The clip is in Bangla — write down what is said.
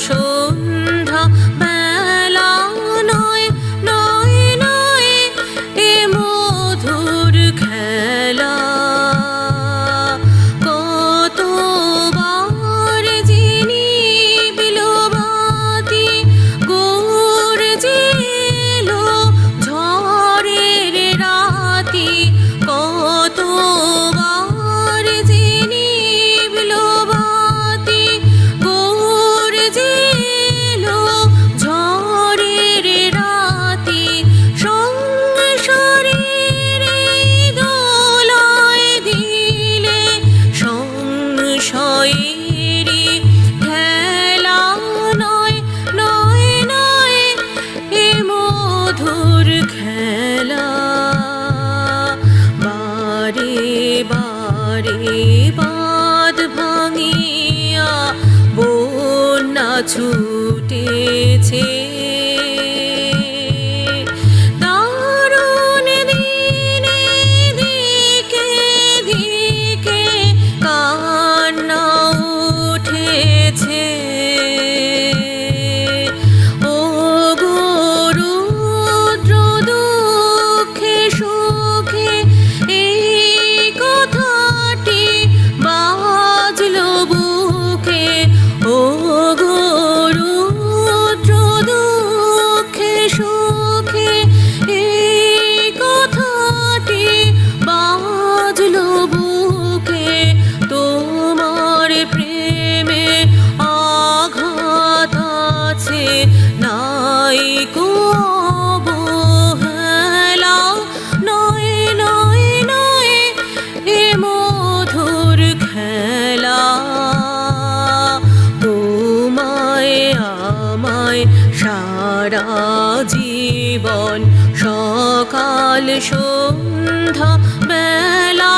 সন্ধ্যা বেলা নয় নয় নয় এ মধুর খেলা কতবার যিনি বিলবাতি গর্জে এলো ঝড়ের রাতি কতবার যিনি বিলবাতি গর্জে এলো ঝড়ের রাতি সংসারের এই দোলায় দিলে সংশয়েরই খেলা নয় নয় নয় এ মধুর খেলা বারে বারে বাঁধ ভাঙিয়া বন্যা ছুটেছে দারুণ দিনে দিকে দিকে কান্না উঠেছে ও গো রুদ্র দুঃখে সুখে এই কথাটি বাজলো বুকে ও গো রুদ্র দুঃখে সুখে এই কথাটি বাজলো বুকে তোমার প্রেমে আঘাত আছে নাই কো অবহেলা নয় নয় নয় এ মধুর খেলা তোমায় আমায় সারা জীবন সকাল সন্ধ্যা বেলা